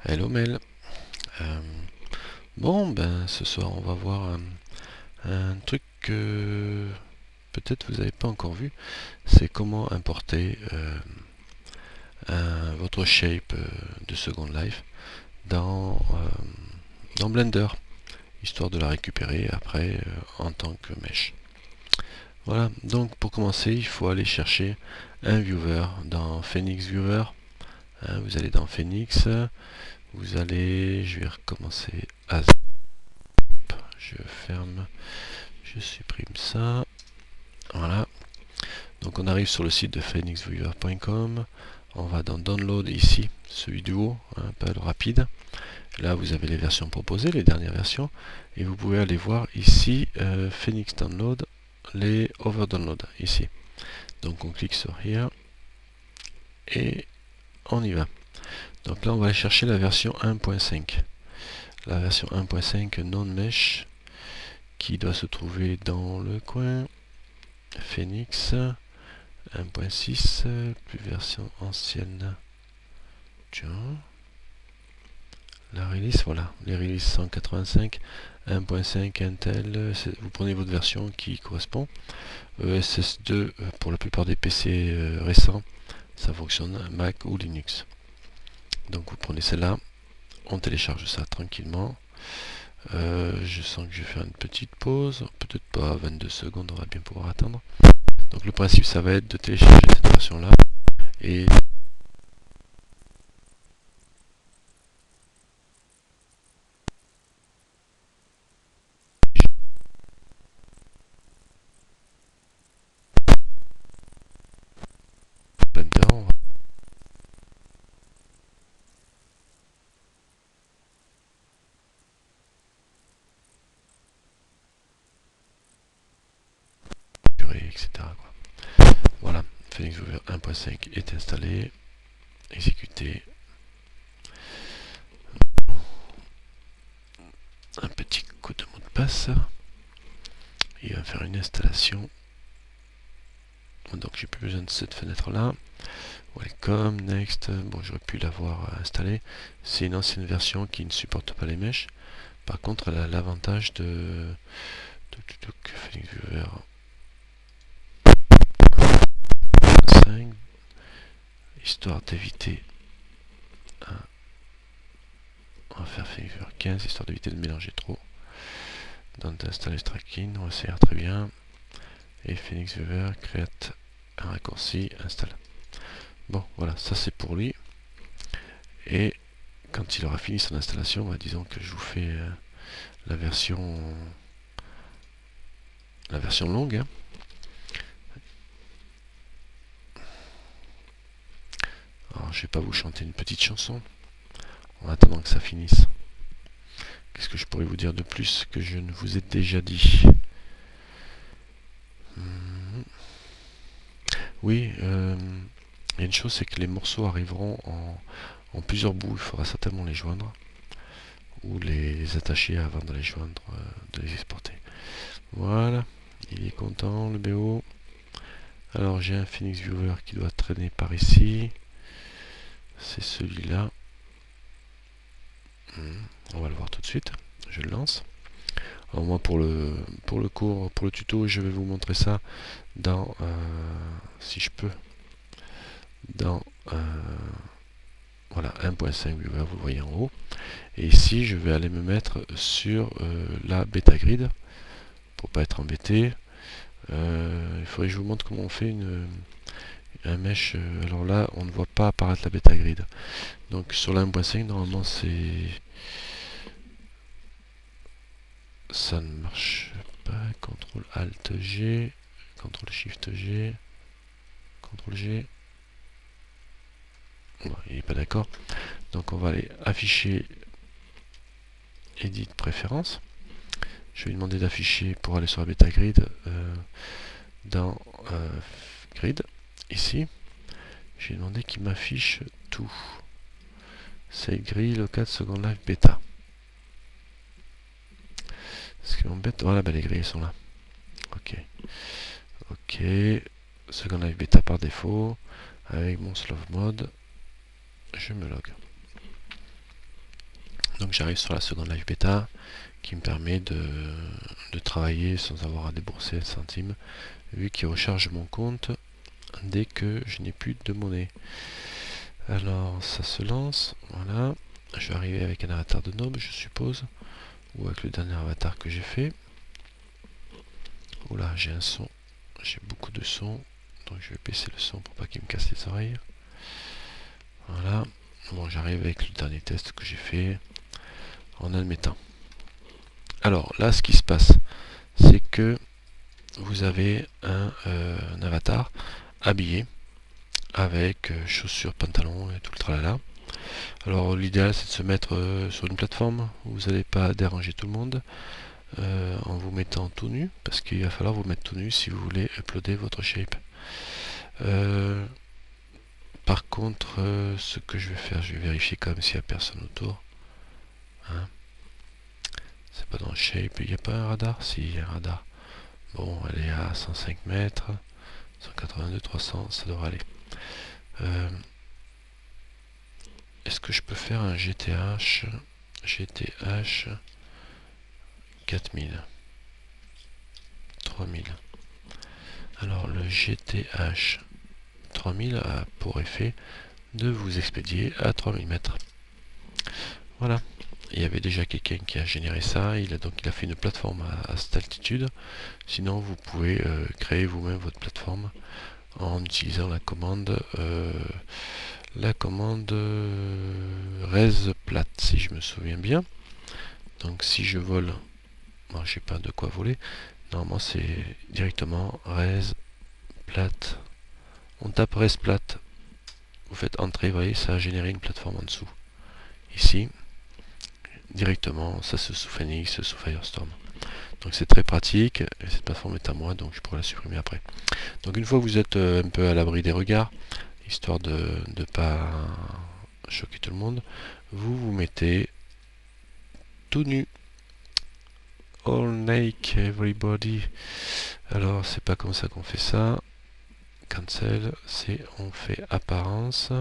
Hello Mel. Euh, bon, ben ce soir on va voir un truc que peut-être vous n'avez pas encore vu. C'est comment importer votre shape de Second Life dans Blender, histoire de la récupérer après en tant que mesh. Voilà, donc pour commencer, il faut aller chercher un viewer dans Phoenix Viewer. Vous allez dans Phoenix, je vais recommencer à je ferme, je supprime ça. Voilà. Donc on arrive sur le site de phoenixviewer.com. On va dans Download ici, celui du haut, pas le rapide. Là vous avez les versions proposées, les dernières versions. Et vous pouvez aller voir ici Phoenix Download, les Overdownload ici. Donc on clique sur Here et on y va. Donc là on va aller chercher la version 1.5. La version 1.5 non-mesh qui doit se trouver dans le coin Phoenix 1.6, plus version ancienne. Tiens. La release, voilà. Les releases 185, 1.5 Intel, vous prenez votre version qui correspond. ESS2 pour la plupart des PC récents, ça fonctionne Mac ou Linux. Donc vous prenez celle-là, on télécharge ça tranquillement. Je sens que je vais faire une petite pause, peut-être pas 22 secondes, on va bien pouvoir attendre. Donc le principe ça va être de télécharger cette version là et là-dedans etc. quoi. Voilà, Phoenix Viewer 1.5 est installé, exécuté. Un petit coup de mot de passe. Il va faire une installation. Donc j'ai plus besoin de cette fenêtre là. Welcome, next. Bon, j'aurais pu l'avoir installée. C'est une ancienne version qui ne supporte pas les mèches. Par contre, elle a l'avantage de Phoenix Viewer 5, histoire d'éviter. On va faire Phoenix Viewer 15, histoire d'éviter de mélanger trop. Donc d'installer tracking, on va essayer très bien. Et Phoenix Viewer create un raccourci, installe. Bon, voilà, ça c'est pour lui. Et quand il aura fini son installation, disons que je vous fais la version longue. Alors, je vais pas vous chanter une petite chanson en attendant que ça finisse. Qu'est-ce que je pourrais vous dire de plus que je ne vous ai déjà dit? Oui, il y a une chose, c'est que les morceaux arriveront en plusieurs bouts. Il faudra certainement les joindre ou les attacher avant de les joindre, de les exporter. Voilà, il est content le BO. Alors j'ai un Phoenix Viewer qui doit traîner par ici. C'est celui-là. On va le voir tout de suite. Je le lance. Alors moi pour le cours, pour le tuto, je vais vous montrer ça dans, si je peux, dans voilà 1.5 Viewer, vous le voyez en haut. Et ici je vais aller me mettre sur la bêta grid pour pas être embêté. Il faudrait que je vous montre comment on fait un mesh. Alors là on ne voit pas apparaître la bêta grid. Donc sur la 1.5 normalement ça ne marche pas. CTRL ALT G, CTRL SHIFT G, CTRL G. Bon, il n'est pas d'accord. Donc on va aller afficher Edit préférences. Je vais lui demander d'afficher pour aller sur la bêta grid dans grid ici. Je vais demander qu'il m'affiche tout. C'est grille local second live bêta. Ce qui m'embête, voilà, les grilles sont là. Ok. Ok. Second live bêta par défaut. Avec mon slow mode, je me log. Donc j'arrive sur la seconde live bêta qui me permet de travailler sans avoir à débourser un centime, vu qu'il recharge mon compte dès que je n'ai plus de monnaie. Alors ça se lance, voilà. Je vais arriver avec un avatar de noble, je suppose, ou avec le dernier avatar que j'ai fait. Oula, j'ai un son, j'ai beaucoup de son, donc je vais baisser le son pour pas qu'il me casse les oreilles. Voilà, bon, j'arrive avec le dernier test que j'ai fait, en admettant. Alors là, ce qui se passe, c'est que vous avez un avatar habillé avec chaussures, pantalons et tout le tralala. Alors l'idéal, c'est de se mettre sur une plateforme où vous n'allez pas déranger tout le monde en vous mettant tout nu, parce qu'il va falloir vous mettre tout nu si vous voulez uploader votre shape. Par contre, ce que je vais faire, je vais vérifier quand même s'il n'y a personne autour. Hein, c'est pas dans le shape, il n'y a pas un radar? Si, il y a un radar. Bon, elle est à 105 mètres, 182, 300, ça devrait aller. Est-ce que je peux faire un GTH 4000, 3000? Alors le GTH 3000 a pour effet de vous expédier à 3000 mètres. Voilà. Il y avait déjà quelqu'un qui a généré ça, il a fait une plateforme à cette altitude. Sinon vous pouvez créer vous-même votre plateforme en utilisant la commande res plate, si je me souviens bien. Donc si je vole, moi j'ai pas de quoi voler, normalement c'est directement res plate. On tape res plate, vous faites entrée, vous voyez, ça a généré une plateforme en dessous. Ici, directement, ça se sous Phoenix, sous Firestorm. Donc c'est très pratique, et cette plateforme est à moi, donc je pourrais la supprimer après. Donc une fois que vous êtes un peu à l'abri des regards, histoire de ne pas choquer tout le monde, vous vous mettez tout nu. All naked everybody. Alors c'est pas comme ça qu'on fait ça. Cancel, c'est on fait apparence.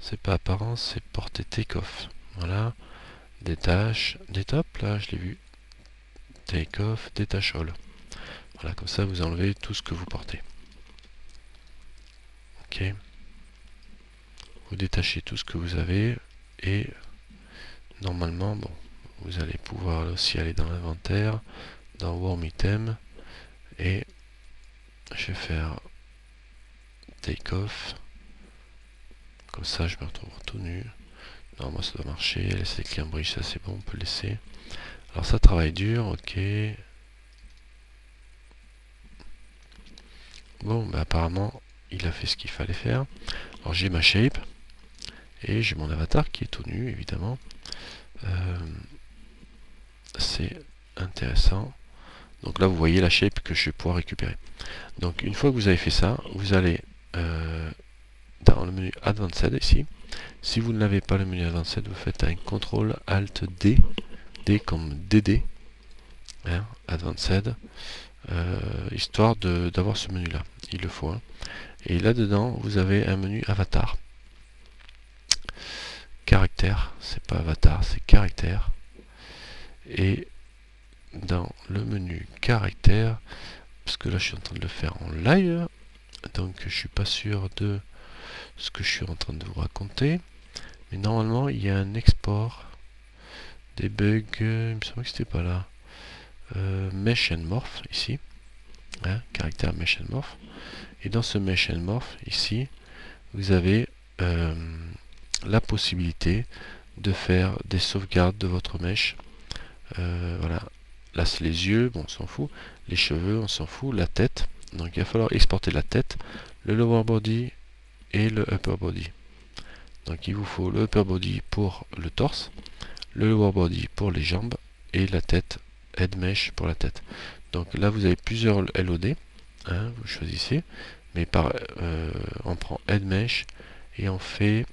C'est pas apparence, c'est porter take-off. Voilà. Détache, détop, là je l'ai vu. Take-off, détache all. Voilà, comme ça vous enlevez tout ce que vous portez. Ok. Vous détachez tout ce que vous avez et normalement, bon, vous allez pouvoir aussi aller dans l'inventaire, dans Warm Item et je vais faire take-off. Comme ça, je me retrouve tout nu. Normalement, ça doit marcher. Laisser les bridge, ça c'est bon, on peut laisser. Alors ça travaille dur, ok. Bon, bah apparemment, il a fait ce qu'il fallait faire. Alors j'ai ma shape et j'ai mon avatar qui est tout nu, évidemment. C'est intéressant. Donc là, vous voyez la shape que je vais pouvoir récupérer. Donc une fois que vous avez fait ça, vous allez dans le menu Advanced ici. Si vous ne l'avez pas le menu Advanced, vous faites un CTRL ALT D, D comme DD, hein, Advanced, histoire d'avoir ce menu là. Il le faut. Hein. Et là dedans, vous avez un menu Avatar. Caractère, c'est pas Avatar, c'est Caractère. Et dans le menu Caractère, parce que là je suis en train de le faire en live, donc je suis pas sûr de ce que je suis en train de vous raconter, mais normalement il y a un export des bugs, il me semble que c'était pas là, mesh and morph ici, hein, caractère mesh and morph, et dans ce mesh and morph ici vous avez la possibilité de faire des sauvegardes de votre mesh. Voilà, là c'est les yeux, bon on s'en fout, les cheveux on s'en fout, la tête, donc il va falloir exporter la tête, le lower body et le upper body. Donc il vous faut le upper body pour le torse, le lower body pour les jambes et la tête, head mesh pour la tête. Donc là vous avez plusieurs LOD, hein, vous choisissez, mais on prend head mesh et on fait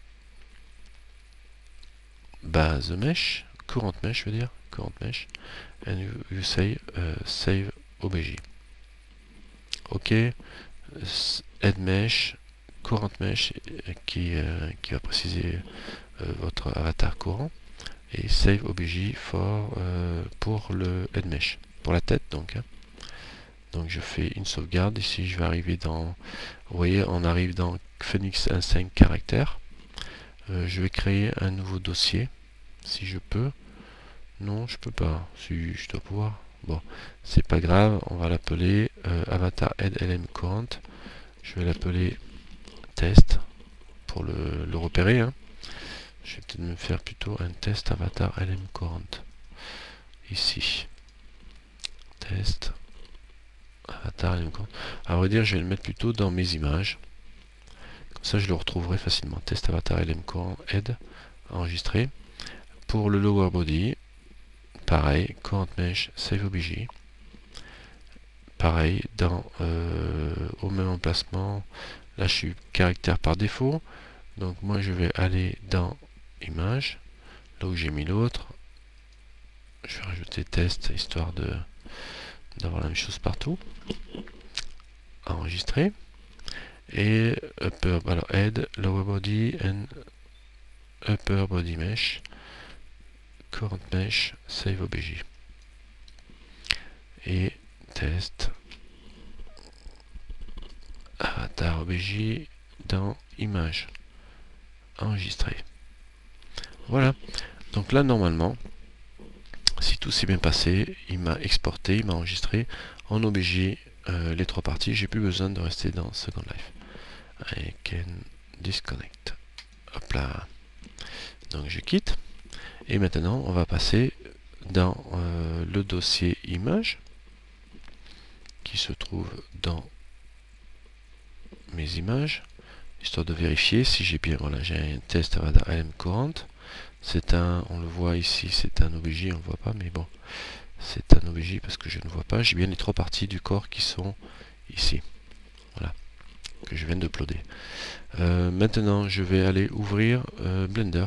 base mesh, current mesh je veux dire, current mesh, and you say save obj. Ok, head mesh, current mesh qui va préciser votre avatar courant. et save obj for pour le head mesh, pour la tête donc. Hein. Donc je fais une sauvegarde. Ici je vais arriver dans, vous voyez, on arrive dans Phoenix 1.5 caractères. Je vais créer un nouveau dossier si je peux. Non, je peux pas. Si je dois pouvoir. Bon, c'est pas grave. On va l'appeler avatar head lm current. Je vais l'appeler test pour le repérer. Hein. Je vais peut-être me faire plutôt un test avatar lm current. Ici. Test avatar lm current. À vrai dire, je vais le mettre plutôt dans mes images. Comme ça, je le retrouverai facilement. Test avatar lm current head enregistré. Pour le lower body, pareil, current mesh save obj. Pareil, au même emplacement. Là, je suis caractère par défaut. Donc, moi, je vais aller dans image, là où j'ai mis l'autre. Je vais rajouter test, histoire d'avoir la même chose partout. Enregistrer. Et upper, alors head, lower body and upper body mesh, current mesh, save obj. Et test avatar obj dans image. Enregistré. Voilà. Donc là, normalement, si tout s'est bien passé, il m'a exporté, il m'a enregistré en obj les trois parties. J'ai plus besoin de rester dans Second Life. I can disconnect. Hop là. Donc je quitte. Et maintenant, on va passer dans le dossier image qui se trouve dans mes images, histoire de vérifier si j'ai bien. Voilà, j'ai un test avatar lm current. C'est un, on le voit ici, c'est un obj, on ne le voit pas, mais bon, c'est un obj parce que je ne vois pas. J'ai bien les trois parties du corps qui sont ici. Voilà, que je viens d'uploader. Maintenant, je vais aller ouvrir Blender.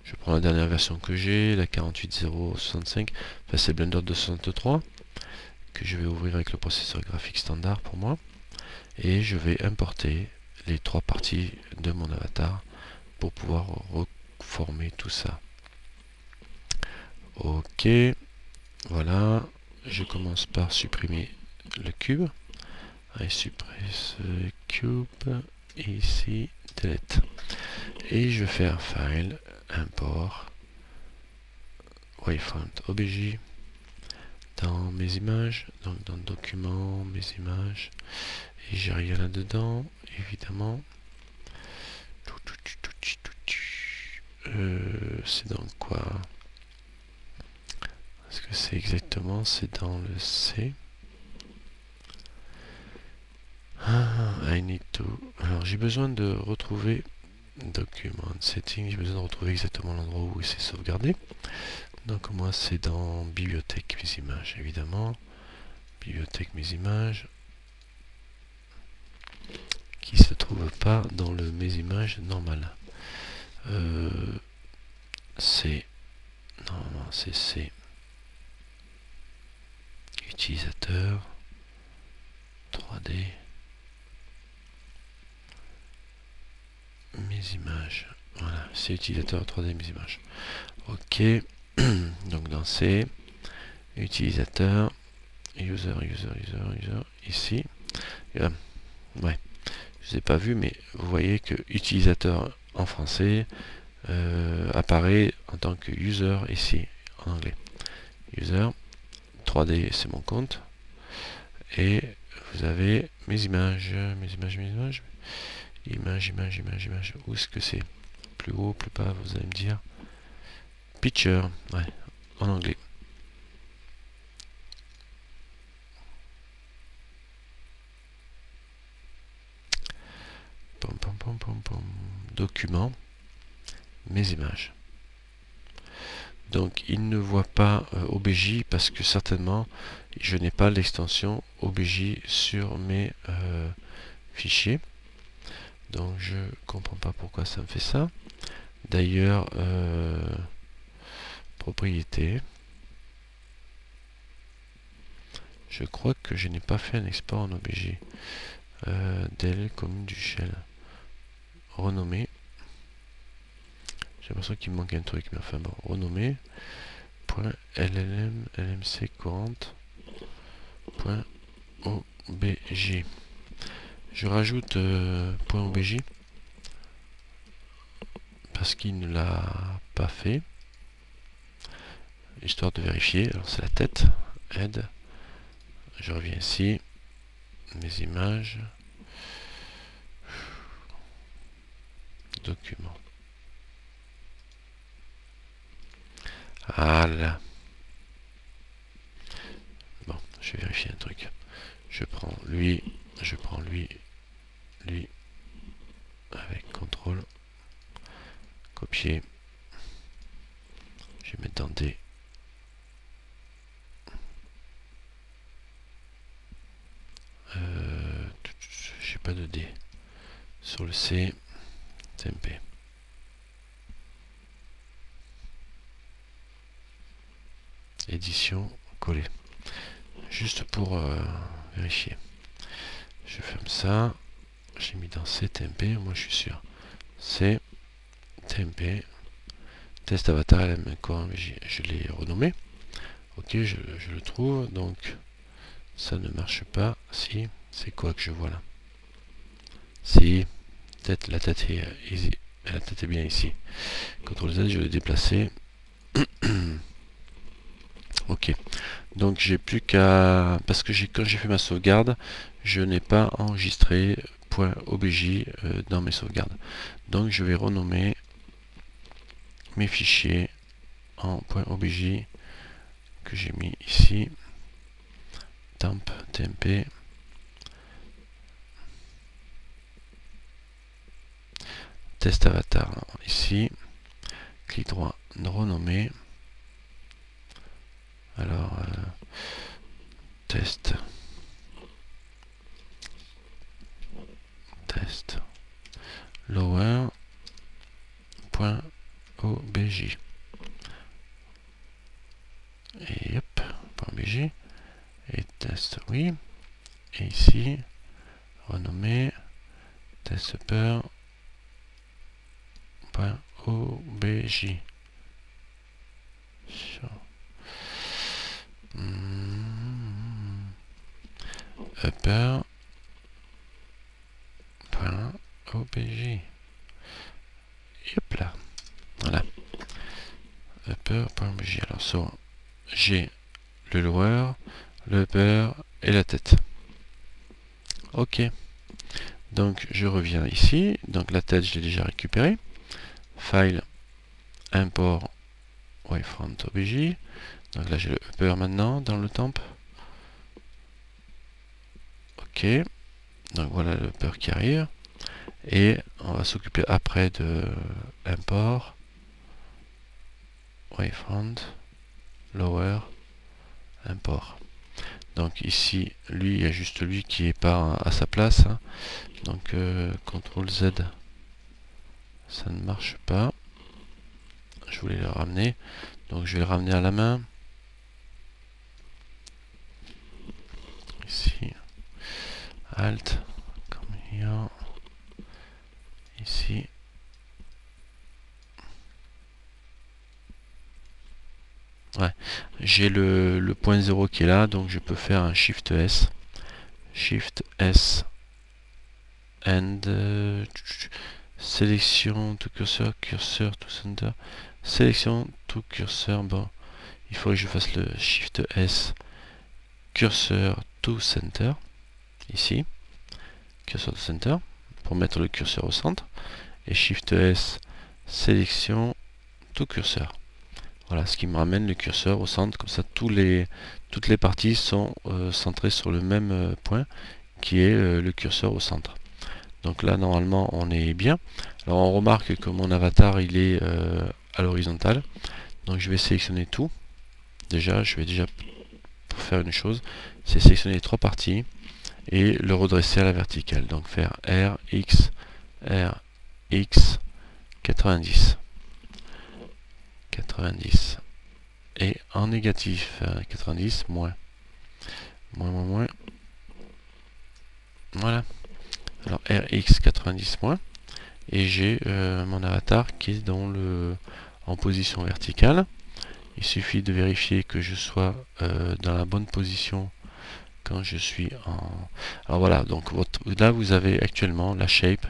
Je prends la dernière version que j'ai, la 48065, enfin c'est Blender 263, que je vais ouvrir avec le processeur graphique standard pour moi. Et je vais importer les trois parties de mon avatar pour pouvoir reformer tout ça. Ok, voilà, je commence par supprimer le cube. I suppress cube, et ici, delete. Et je vais faire file, import, wavefront obj, dans mes images, donc dans document, mes images, et j'ai rien là-dedans, évidemment. C'est dans quoi? Est-ce que c'est exactement? C'est dans le C. I need to. Alors j'ai besoin de retrouver document setting. J'ai besoin de retrouver exactement l'endroit où c'est sauvegardé. Donc moi c'est dans bibliothèque mes images évidemment. Bibliothèque mes images. Qui se trouve pas dans le mes images normal. C'est normalement c'est C. Utilisateur 3D. Mes images. Voilà, c'est utilisateur 3D mes images. Ok. Donc dans C, utilisateur, user, ici. Ouais, je ne ai pas vu, mais vous voyez que utilisateur en français apparaît en tant que user ici en anglais. User 3D, c'est mon compte. Et vous avez mes images. Images. Où est-ce que c'est? Plus haut, plus bas, vous allez me dire. Picture, ouais, en anglais. Document, mes images. Donc il ne voit pas obj parce que certainement je n'ai pas l'extension obj sur mes fichiers. Donc je comprends pas pourquoi ça me fait ça. D'ailleurs, propriété. Je crois que je n'ai pas fait un export en obj. Del commune du shell. Renommé. J'ai l'impression qu'il me manque un truc, mais enfin bon, renommer. .llm, lmc courante. .obj. Je rajoute .obj parce qu'il ne l'a pas fait, histoire de vérifier. Alors c'est la tête, aide. Je reviens ici, mes images, document. Voilà. Bon, je vais vérifier un truc. Je prends lui, lui, avec CTRL, copier. Je vais mettre dans D. J'ai pas de D. Sur le C, TMP. Édition, coller. Juste pour vérifier. Je ferme ça. J'ai mis dans CTMP, moi je suis sûr. CTMP. Test avatar LM Core, je l'ai renommé. Ok, je le trouve. Donc ça ne marche pas. Si, c'est quoi que je vois là? Si, la tête est ici. La tête est bien ici. CTRL Z, je vais le déplacer. Ok. Donc j'ai plus qu'à... Parce que quand j'ai fait ma sauvegarde, je n'ai pas enregistré .obj dans mes sauvegardes. Donc je vais renommer mes fichiers en .obj que j'ai mis ici. Temp, tmp. Test avatar ici. Clic droit, renommer. Alors, test lower.obj et hop, .obj et test, oui, et ici renommer test upper.obj. Upper.obj. Hop là. Voilà. Upper.obj. Alors, soit j'ai le lower, le upper et la tête. Ok. Donc, je reviens ici. Donc, la tête, je l'ai déjà récupérée. File, import, wavefront obj. Donc là, j'ai le upper maintenant dans le temp. Ok. Donc voilà le upper qui arrive. Et on va s'occuper après de import, wavefront, lower, import. Donc ici, lui, il y a juste lui qui est pas à sa place. Hein. Donc CTRL Z, ça ne marche pas. Je voulais le ramener. Donc je vais le ramener à la main. Ici, Alt, comme hier. Ici. Ouais, j'ai le point 0 qui est là, donc je peux faire un Shift S. Shift S and sélection to cursor, cursor to center. Sélection to cursor. Bon, il faudrait que je fasse le Shift S cursor to center. Ici, cursor to center, pour mettre le curseur au centre. Et Shift S sélection to cursor. Voilà, ce qui me ramène le curseur au centre, comme ça toutes les parties sont centrées sur le même point, qui est le curseur au centre. Donc là, normalement, on est bien. Alors on remarque que mon avatar, il est à l'horizontale. Donc je vais sélectionner tout. Déjà, je vais déjà pour faire une chose, c'est sélectionner les trois parties et le redresser à la verticale. Donc faire R, X, 90. 90 et en négatif 90 moins voilà. Alors RX 90 moins et j'ai mon avatar qui est en position verticale. Il suffit de vérifier que je sois dans la bonne position quand je suis en... Alors voilà, donc là vous avez actuellement la shape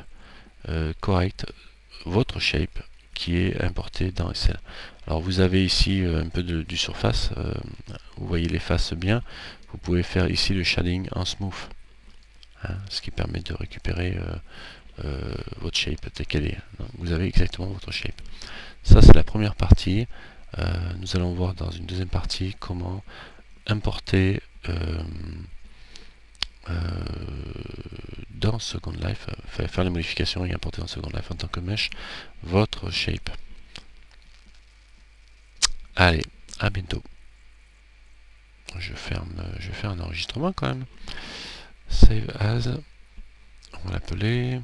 correcte, votre shape qui est importée dans Excel. Alors vous avez ici un peu du surface, vous voyez les faces bien. Vous pouvez faire ici le shading en smooth, hein, ce qui permet de récupérer votre shape telle qu'elle est. Donc, vous avez exactement votre shape. Ça c'est la première partie. Nous allons voir dans une deuxième partie comment importer dans Second Life, faire les modifications et importer dans Second Life en tant que mesh votre shape. Allez, à bientôt. Je fais un enregistrement quand même. Save as, on va l'appeler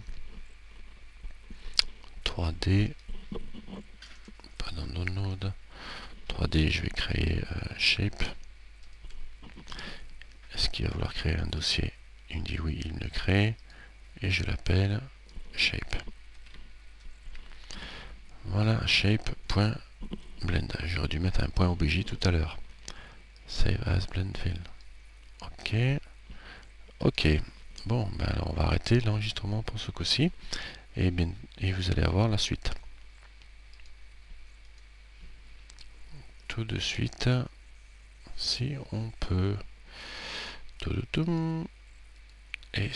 3D, pas dans download. 3D, je vais créer shape. Est-ce qu'il va vouloir créer un dossier? Il me dit oui, il me le crée. Et je l'appelle shape. Voilà, shape.blend. J'aurais dû mettre un point obj tout à l'heure. Save as blend fill. Ok. Ok. Bon, ben alors on va arrêter l'enregistrement pour ce coup-ci. Et vous allez avoir la suite. Tout de suite, si on peut. Et